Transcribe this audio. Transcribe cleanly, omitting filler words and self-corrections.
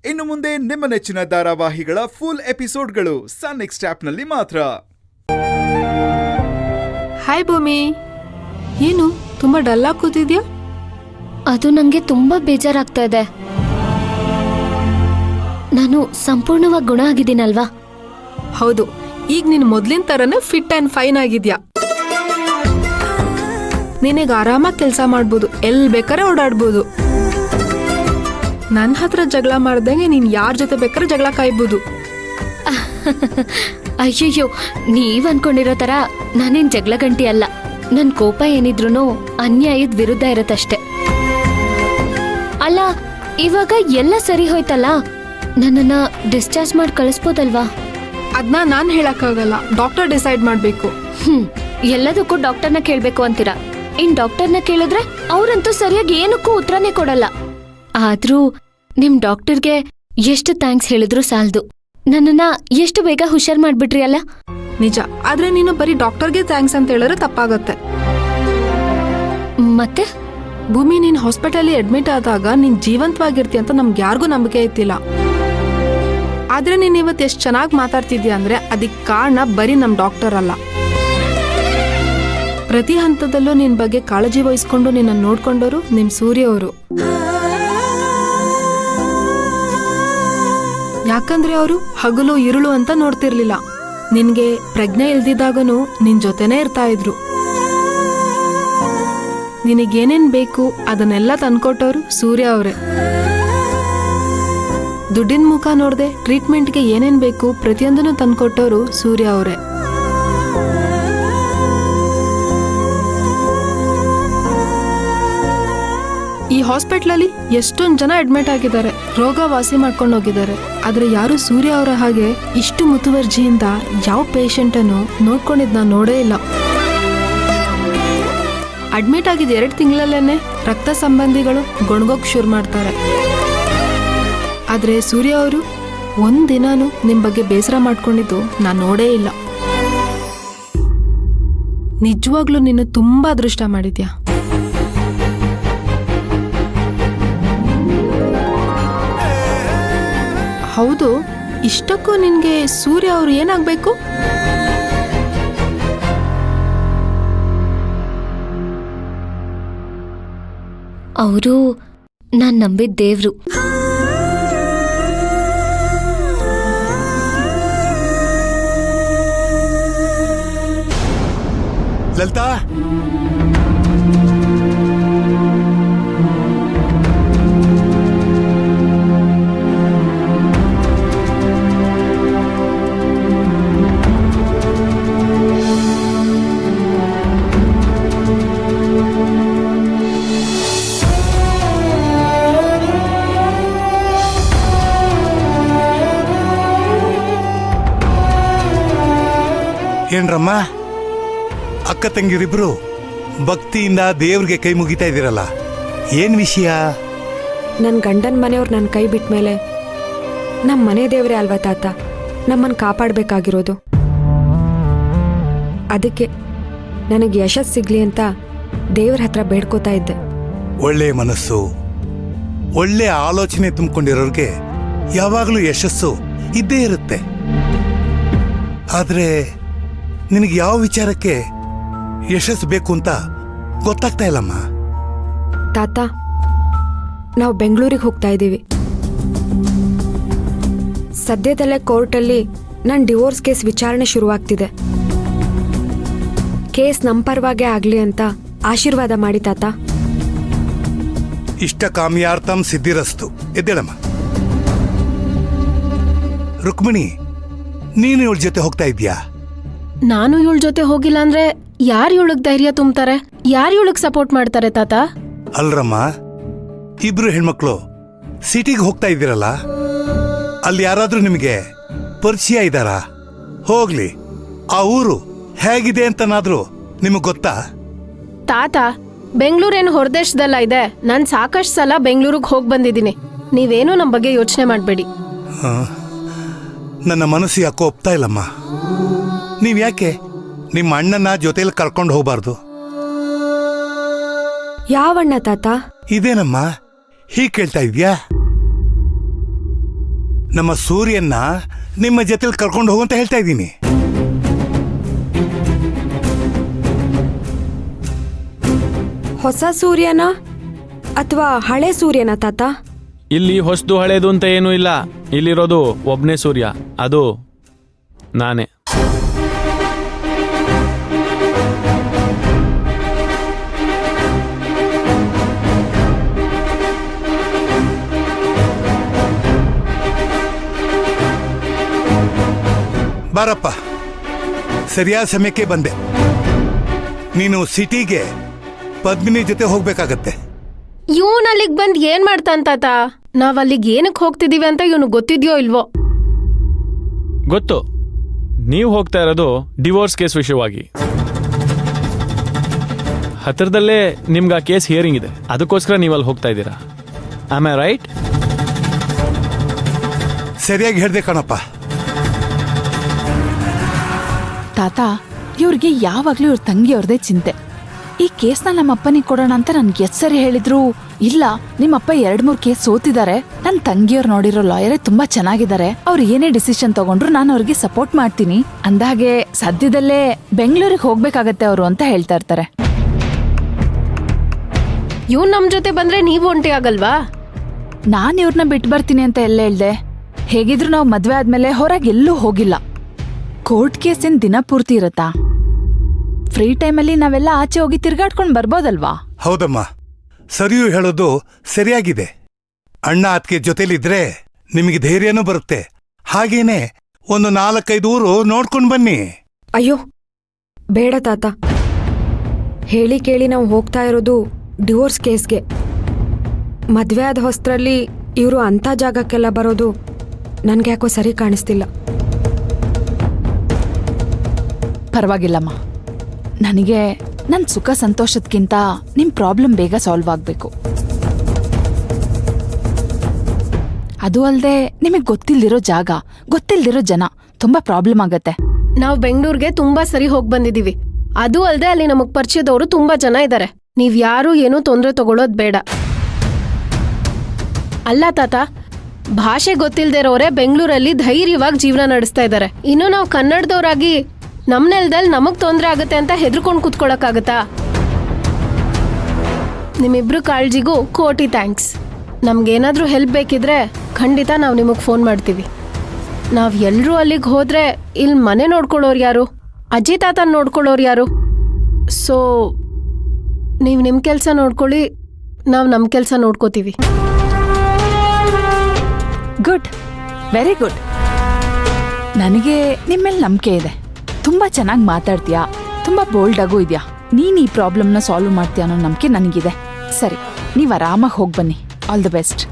ಇನ್ನು ಮುಂದೆ ನಿಮ್ಮ ನೆಚ್ಚಿನ ಧಾರಾವಾಹಿಗಳ ಫುಲ್ ಎಪಿಸೋಡ್ಗಳು ಸನ್ ನೆಕ್ಸ್ಟ್ ಆಪ್ನಲ್ಲಿ ಮಾತ್ರ. ಹಾಯ್ ಭೂಮಿ, ಏನು ತುಂಬಾ ಡಲ್ ಆಗಿ ಕೂತಿದ್ಯಾ? ಅದು ನಂಗೆ ತುಂಬಾ ಬೇಜಾರಾಗ್ತಾ ಇದೆ. ನಾನು ಸಂಪೂರ್ಣವಾಗಿ ಗುಣ ಆಗಿದ್ದೀನಲ್ವಾ? ಹೌದು, ಈಗ ನೀನು ಮೊದ್ಲಿನ ತರನೇ ಫಿಟ್ ಅಂಡ್ ಫೈನ್ ಆಗಿದ್ಯಾ. ನೀನೀಗ ಆರಾಮಾಗಿ ಕೆಲಸ ಮಾಡ್ಬೋದು, ಎಲ್ಲಿ ಬೇಕಾದ್ರೆ ಓಡಾಡ್ಬೋದು. ನನ್ನ ಹತ್ರ ಜಗಳ ಮಾಡ್ದಂಗೆ ನೀನ್ ಯಾರ ಜೊತೆ ಬೇಕಾದ್ರೆ ಜಗಳ ಕಾಯ್ಬೋದು. ಅಯ್ಯಯ್ಯೋ, ನೀವ್ ಅನ್ಕೊಂಡಿರೋ ತರ ನಾನೇನ್ ಜಗಳ ಗಂಟಿ ಅಲ್ಲ. ನನ್ ಕೋಪ ಏನಿದ್ರು ಅನ್ಯಾಯದ ವಿರುದ್ಧ ಇರತ್ತಷ್ಟೆ. ಅಲ್ಲ, ಇವಾಗ ಎಲ್ಲ ಸರಿ ಹೋಯ್ತಲ್ಲ, ನನ್ನನ್ನ ಡಿಸ್ಚಾರ್ಜ್ ಮಾಡಿ ಕಳಿಸ್ಬೋದಲ್ವಾ? ಅದನ್ನ ನಾನ್ ಹೇಳಕ್ಕಾಗಲ್ಲ, ಡಾಕ್ಟರ್ ಡಿಸೈಡ್ ಮಾಡ್ಬೇಕು. ಎಲ್ಲದಕ್ಕೂ ಡಾಕ್ಟರ್ನ ಕೇಳ್ಬೇಕು ಅಂತೀರಾ? ಇನ್ ಡಾಕ್ಟರ್ನ ಕೇಳಿದ್ರೆ ಅವ್ರಂತೂ ಸರಿಯಾಗಿ ಏನಕ್ಕೂ ಉತ್ತರನೇ ಕೊಡಲ್ಲ. ಆದ್ರೂ ನಿಮ್ ಡಾಕ್ಟರ್ಗೆ ಎಷ್ಟು ಥ್ಯಾಂಕ್ಸ್ ಹೇಳಿದ್ರು ಸಾಲದು. ನನ್ನನ್ನ ಎಷ್ಟು ಬೇಗ ಹುಷಾರ್ ಮಾಡ್ಬಿಟ್ರಿ ಅಲ್ಲ. ನಿಜ, ಆದ್ರೆ ನೀನು ಬರೀ ಡಾಕ್ಟರ್ಗೆ ಥ್ಯಾಂಕ್ಸ್ ಅಂತ ಹೇಳಿದ್ರೆ ತಪ್ಪಾಗತ್ತೆ. ಮತ್ತೆ ಭೂಮಿ, ನೀನ್ ಹಾಸ್ಪಿಟಲ್ ಅಡ್ಮಿಟ್ ಆದಾಗ ನೀನ್ ಜೀವಂತವಾಗಿರ್ತಿ ಅಂತ ನಮ್ಗೆ ಯಾರಿಗೂ ನಂಬಿಕೆ ಇತ್ತಿಲ್ಲ. ಆದ್ರೆ ನೀನ್ ಇವತ್ತು ಎಷ್ಟು ಚೆನ್ನಾಗಿ ಮಾತಾಡ್ತಿದ್ಯಾ ಅಂದ್ರೆ ಅದಕ್ಕೆ ಕಾರಣ ಬರೀ ನಮ್ ಡಾಕ್ಟರ್ ಅಲ್ಲ. ಪ್ರತಿ ಹಂತದಲ್ಲೂ ನಿನ್ ಬಗ್ಗೆ ಕಾಳಜಿ ವಹಿಸ್ಕೊಂಡು ನಿನ್ನ ನೋಡ್ಕೊಂಡವರು ನಿಮ್ ಸೂರ್ಯ ಅವರು. ಯಾಕಂದ್ರೆ ಅವರು ಹಗಲು ಇರುಳು ಅಂತ ನೋಡ್ತಿರ್ಲಿಲ್ಲ. ನಿನ್ಗೆ ಪ್ರಜ್ಞೆ ಇಲ್ದಿದ್ದಾಗನು ನಿನ್ ಜೊತೆನೇ ಇರ್ತಾ ಇದ್ರು. ನಿನಗೇನೇನ್ ಬೇಕು ಅದನ್ನೆಲ್ಲ ತಂದ್ಕೊಟ್ಟವ್ರು ಸೂರ್ಯ ಅವರೇ. ದುಡ್ಡಿನ ಮುಖ ನೋಡ್ದೆ ಟ್ರೀಟ್ಮೆಂಟ್ಗೆ ಏನೇನ್ ಬೇಕು ಪ್ರತಿಯೊಂದನ್ನು ತಂದ್ಕೊಟ್ಟವ್ರು ಸೂರ್ಯ ಅವರೇ. ಈ ಹಾಸ್ಪಿಟ್ಲಲ್ಲಿ ಎಷ್ಟೊಂದು ಜನ ಅಡ್ಮಿಟ್ ಆಗಿದ್ದಾರೆ, ರೋಗ ವಾಸಿ ಮಾಡ್ಕೊಂಡು ಹೋಗಿದ್ದಾರೆ. ಆದ್ರೆ ಯಾರು ಸೂರ್ಯ ಅವರ ಹಾಗೆ ಇಷ್ಟು ಮುತುವರ್ಜಿಯಿಂದ ಯಾವ ಪೇಷಂಟ್ ಅನ್ನು ನೋಡ್ಕೊಂಡಿದ್ ನಾನು ನೋಡೇ ಇಲ್ಲ. ಅಡ್ಮಿಟ್ ಆಗಿದ್ದ 2 ತಿಂಗಳಲ್ಲೇನೆ ರಕ್ತ ಸಂಬಂಧಿಗಳು ಗೊಣಗೋಕ್ ಶುರು ಮಾಡ್ತಾರೆ. ಆದ್ರೆ ಸೂರ್ಯ ಅವರು ಒಂದಿನಾನು ನಿಮ್ ಬಗ್ಗೆ ಬೇಸರ ಮಾಡ್ಕೊಂಡಿದ್ದು ನಾನು ನೋಡೇ ಇಲ್ಲ. ನಿಜವಾಗ್ಲೂ ನೀನು ತುಂಬಾ ಅದೃಷ್ಟ ಮಾಡಿದ್ಯಾ. ಹೌದು, ಇಷ್ಟಕ್ಕೂ ನಿನ್ಗೆ ಸೂರ್ಯ ಅವರು ಏನಾಗ್ಬೇಕು? ಅವರು ನಾನ್ ನಂಬಿದ ದೇವ್ರು. ಲಲಿತಾ, ಏನ್ರಮ್ಮ ಅಕ್ಕ ತಂಗಿರಿಬ್ರು ಭಕ್ತಿಯಿಂದ ದೇವ್ರಿಗೆ ಕೈ ಮುಗಿತಾ ಇದ್ದೀರಲ್ಲ, ಏನ್ ವಿಷಯ? ನನ್ನ ಗಂಡನ ಮನೆಯವ್ರು ನನ್ನ ಕೈ ಬಿಟ್ಟ ಮೇಲೆ ನಮ್ಮ ಮನೆ ದೇವರೇ ಅಲ್ವಾ ತಾತ ನಮ್ಮನ್ನು ಕಾಪಾಡಬೇಕಾಗಿರೋದು. ಅದಕ್ಕೆ ನನಗೆ ಯಶಸ್ಸು ಸಿಗ್ಲಿ ಅಂತ ದೇವ್ರ ಹತ್ರ ಬೇಡ್ಕೋತಾ ಇದ್ದೆ. ಒಳ್ಳೆ ಮನಸ್ಸು, ಒಳ್ಳೆ ಆಲೋಚನೆ ತುಂಬಿಕೊಂಡಿರೋರ್ಗೆ ಯಾವಾಗಲೂ ಯಶಸ್ಸು ಇದ್ದೇ ಇರುತ್ತೆ. ಆದ್ರೆ ನಿನಗೆ ಯಾವ ವಿಚಾರಕ್ಕೆ ಯಶಸ್ಸು ಬೇಕು ಅಂತ ಗೊತ್ತಾಗ್ತಾ ಇಲ್ಲಮ್ಮ. ತಾತ, ನಾವು ಬೆಂಗಳೂರಿಗೆ ಹೋಗ್ತಾ ಇದ್ದೀವಿ. ಸದ್ಯದಲ್ಲೇ ಕೋರ್ಟಲ್ಲಿ ನನ್ನ ಡಿವೋರ್ಸ್ ಕೇಸ್ ವಿಚಾರಣೆ ಶುರುವಾಗ್ತಿದೆ. ಕೇಸ್ ನಮ್ಮ ಪರವಾಗೇ ಆಗಲಿ ಅಂತ ಆಶೀರ್ವಾದ ಮಾಡಿ ತಾತ. ಇಷ್ಟ ಕಾಮ್ಯಾರ್ಥಂ ಸಿದ್ಧಿರಸ್ತು. ಎದ್ದೇಳಮ್ಮ. ರುಕ್ಮಿಣಿ, ನೀನು ಇವಳ ಜೊತೆ ಹೋಗ್ತಾ ಇದ್ಯಾ? ನಾನು ಇವಳ ಜೊತೆ ಹೋಗಿಲ್ಲ ಅಂದ್ರೆ ಯಾರು ಇವಳಗ್ ಧೈರ್ಯ ತುಂಬ್ತಾರೆ? ಯಾರು ಇವಳಗ್ ಸಪೋರ್ಟ್ ಮಾಡ್ತಾರೆ ತಾತ? ಅಲ್ರಮ್ಮ, ಇಬ್ರು ಹೆಣ್ಮಕ್ಳು ಸಿಟಿಗೆ ಹೋಗ್ತಾ ಇದ್ದೀರಲ್ಲ, ಅಲ್ಲಿ ಯಾರಾದ್ರೂ ನಿಮಗೆ ಪರಿಚಯ ಇದ್ದಾರಾ? ಹೋಗ್ಲಿ, ಆ ಊರು ಹೇಗಿದೆ ಅಂತನಾದ್ರೂ ನಿಮಗ್ ಗೊತ್ತಾ? ತಾತ, ಬೆಂಗಳೂರೇನು ಹೊರದೇಶದಲ್ಲ ಇದೆ. ನಾನು ಸಾಕಷ್ಟು ಸಲ ಬೆಂಗಳೂರಿಗೆ ಹೋಗಿ ಬಂದಿದ್ದೀನಿ. ನೀವೇನು ನಮ್ಮ ಬಗ್ಗೆ ಯೋಚನೆ ಮಾಡಬೇಡಿ. ನನ್ನ ಮನಸ್ಸು ಯಾಕೋ ಒಪ್ತಾ ಇಲ್ಲಮ್ಮ. ನೀವ್ಯಾಕೆ ನಿಮ್ಮ ಅಣ್ಣನ ಜೊತೆಲಿ ಕರ್ಕೊಂಡು ಹೋಗ್ಬಾರ್ದು? ಯಾವಣ್ಣ ತಾತ? ಇದೇನಮ್ಮ ಹೀಗೆ ಕೇಳ್ತಾ ಇದ್ಯಾ? ನಮ್ಮ ಸೂರ್ಯನ್ನ ನಿಮ್ಮ ಜೊತೆಲಿ ಕರ್ಕೊಂಡು ಹೋಗು ಅಂತ ಹೇಳ್ತಾ ಇದ್ದೀನಿ. ಹೊಸ ಸೂರ್ಯನ ಅಥವಾ ಹಳೆ ಸೂರ್ಯನ ತಾತ? ಇಲ್ಲಿ ಹೊಸದು ಹಳೇದು ಅಂತ ಏನೂ ಇಲ್ಲ. ಇಲ್ಲಿರೋದು ಒಬ್ಬನೇ ಸೂರ್ಯ, ಅದು ನಾನೇ. ಬಾರಪ್ಪ, ಸರಿಯಾದ ಸಮಯಕ್ಕೆ ಬಂದೆ. ನೀನು ಸಿಟಿಗೆ ಪದ್ಮಿನಿ ಜೊತೆ ಹೋಗ್ಬೇಕಾಗತ್ತೆ. ಇವನ್ ಅಲ್ಲಿಗ್ ಬಂದ್ ಏನ್ ಮಾಡ್ತಾನ್ ತಾತ? ನಾವ್ ಅಲ್ಲಿಗೆ ಏನಕ್ಕೆ ಹೋಗ್ತಿದೀವಿ ಅಂತ ಇವನು ಗೊತ್ತಿದ್ಯೋ ಇಲ್ವೋ? ಗೊತ್ತು, ನೀವು ಹೋಗ್ತಾ ಇರೋದು ಡಿವೋರ್ಸ್ ಕೇಸ್ ವಿಷಯವಾಗಿ. ಹತ್ತಿರದಲ್ಲೇ ನಿಮ್ಗೆ ಆ ಕೇಸ್ ಹಿಯರಿಂಗ್ ಇದೆ, ಅದಕ್ಕೋಸ್ಕರ ನೀವು ಅಲ್ಲಿ ಹೋಗ್ತಾ ಇದ್ದೀರಾ. Am I right? ಸರಿಯಾಗಿ ಹೇಳ್ದೆ ಕಣಪ್ಪ. ತಾತ, ಇವ್ರಿಗೆ ಯಾವಾಗ್ಲೂ ಇವ್ರ ತಂಗಿಯವ್ರದೇ ಚಿಂತೆ. ಈ ಕೇಸ್ನ ನಮ್ಮ ಅಪ್ಪನಿಗೆ ಕೊಡೋಣ ಅಂತ ನನ್ಗೆ ಎಷ್ಟ್ ಸರಿ ಹೇಳಿದ್ರು, ಇಲ್ಲ ನಿಮ್ಮಪ್ಪ 2-3 ಕೇಸ್ ಸೋತಿದ್ದಾರೆ, ನನ್ನ ತಂಗಿಯವ್ರು ನೋಡಿರೋ ಲಾಯರೇ ತುಂಬಾ ಚೆನ್ನಾಗಿದ್ದಾರೆ, ಅವ್ರು ಏನೇ ಡಿಸಿಷನ್ ತಗೊಂಡ್ರು ನಾನು ಅವ್ರಿಗೆ ಸಪೋರ್ಟ್ ಮಾಡ್ತೀನಿ ಅಂದಾಗೆ ಸದ್ಯದಲ್ಲೇ ಬೆಂಗಳೂರಿಗೆ ಹೋಗ್ಬೇಕಾಗತ್ತೆ ಅವರು ಅಂತ ಹೇಳ್ತಾ ಇರ್ತಾರೆ. ಇವ್ನ್ ನಮ್ ಜೊತೆ ಬಂದ್ರೆ ನೀವು ಒಂಟಿ ಆಗಲ್ವಾ? ನಾನ್ ಇವ್ರನ್ನ ಬಿಟ್ಟು ಬರ್ತೀನಿ ಅಂತ ಎಲ್ಲ ಹೇಳ್ದೆ. ಹೇಗಿದ್ರು ನಾವು ಮದ್ವೆ ಆದ್ಮೇಲೆ ಹೊರಗೆ ಎಲ್ಲೂ ಹೋಗಿಲ್ಲ. ಕೋರ್ಟ್ ಕೇಸಿನ ದಿನ ಪೂರ್ತಿ ಇರತ್ತಾ? ಫ್ರೀ ಟೈಮಲ್ಲಿ ನಾವೆಲ್ಲ ಆಚೆ ಹೋಗಿ ತಿರ್ಗಾಡ್ಕೊಂಡ್ ಬರ್ಬೋದಲ್ವಾ? ಹೌದಮ್ಮ, ಸರಿಯೂ ಹೇಳೋದು ಸರಿಯಾಗಿದೆ. ಅಣ್ಣ ಅತ್ತಿಗೆ ಜೊತೆಲಿದ್ರೆ ನಿಮಗೆ ಧೈರ್ಯನೂ ಬರುತ್ತೆ. ಹಾಗೇನೆ ಒಂದು 4-5 ಊರು ನೋಡ್ಕೊಂಡು ಬನ್ನಿ. ಅಯ್ಯೋ ಬೇಡ ತಾತ, ಹೇಳಿ ಕೇಳಿ ನಾವು ಹೋಗ್ತಾ ಇರೋದು ಡಿವೋರ್ಸ್ ಕೇಸ್ಗೆ. ಮದ್ವೆ ಆದ ಹೊಸ್ತ್ರಲ್ಲಿ ಇವರು ಅಂಥ ಜಾಗಕ್ಕೆಲ್ಲ ಬರೋದು ನನ್ಗೆ ಯಾಕೋ ಸರಿ ಕಾಣಿಸ್ತಿಲ್ಲ. ಪರವಾಗಿಲ್ಲಮ್ಮ, ನನಗೆ ನನ್ನ ಸುಖ ಸಂತೋಷದ್ಕಿಂತ ನಿಮ್ ಪ್ರಾಬ್ಲಮ್ ಬೇಗ ಸಾಲ್ವ್ ಆಗ್ಬೇಕು. ಅದು ಅಲ್ಲದೆ ನಿಮಗೆ ಗೊತ್ತಿಲ್ದಿರೋ ಜಾಗ, ಗೊತ್ತಿಲ್ದಿರೋ ಜನ, ತುಂಬಾ ಪ್ರಾಬ್ಲಮ್ ಆಗತ್ತೆ. ನಾವ್ ಬೆಂಗಳೂರಿಗೆ ತುಂಬಾ ಸರಿ ಹೋಗ್ ಬಂದಿದೀವಿ. ಅದು ಅಲ್ದೆ ಅಲ್ಲಿ ನಮಗ್ ಪರಿಚಯದವರು ತುಂಬಾ ಜನ ಇದ್ದಾರೆ. ನೀವ್ ಯಾರು ಏನೂ ತೊಂದ್ರೆ ತಗೊಳ್ಳೋದ್ ಬೇಡ. ಅಲ್ಲ ತಾತ, ಭಾಷೆ ಗೊತ್ತಿಲ್ದೇ ಇರೋರೆ ಬೆಂಗಳೂರಲ್ಲಿ ಧೈರ್ಯವಾಗಿ ಜೀವನ ನಡೆಸ್ತಾ ಇದ್ದಾರೆ. ಇನ್ನು ನಾವು ಕನ್ನಡದವರಾಗಿ ನಮ್ ನೆಲದಲ್ಲಿ ನಮಗ್ ತೊಂದ್ರೆ ಆಗತ್ತೆ ಅಂತ ಹೆದರ್ಕೊಂಡು ಕೂತ್ಕೊಳಕ್ಕಾಗತ್ತಾ? ನಿಮ್ಮಿಬ್ರು ಕಾಳಜಿಗೂ ಕೋಟಿ ಥ್ಯಾಂಕ್ಸ್. ನಮ್ಗೇನಾದ್ರೂ ಹೆಲ್ಪ್ ಬೇಕಿದ್ರೆ ಖಂಡಿತ ನಾವು ನಿಮಗೆ ಫೋನ್ ಮಾಡ್ತೀವಿ. ನಾವ್ ಎಲ್ರೂ ಅಲ್ಲಿಗೆ ಹೋದ್ರೆ ಇಲ್ಲಿ ಮನೆ ನೋಡ್ಕೊಳ್ಳೋರು ಯಾರು? ಅಜ್ಜಿ ತಾತನ ನೋಡ್ಕೊಳ್ಳೋರು ಯಾರು? ಸೊ ನೀವು ನಿಮ್ಮ ಕೆಲಸ ನೋಡ್ಕೊಳ್ಳಿ, ನಾವು ನಮ್ಮ ಕೆಲಸ ನೋಡ್ಕೋತೀವಿ. Good, very good. ನನಗೆ ನಿಮ್ಮೇಲೆ ನಂಬಿಕೆ ಇದೆ. ತುಂಬಾ ಚೆನ್ನಾಗಿ ಮಾತಾಡ್ತೀಯಾ, ತುಂಬಾ ಬೋಲ್ಡ್ ಆಗೂ ಇದೆಯಾ. ನೀನ್ ಈ ಪ್ರಾಬ್ಲಮ್ನ ಸಾಲ್ವ್ ಮಾಡ್ತೀಯ ಅನ್ನೋ ನಂಬಿಕೆ ನನಗಿದೆ. ಸರಿ, ನೀವು ಆರಾಮಾಗಿ ಹೋಗಿ ಬನ್ನಿ. All the best.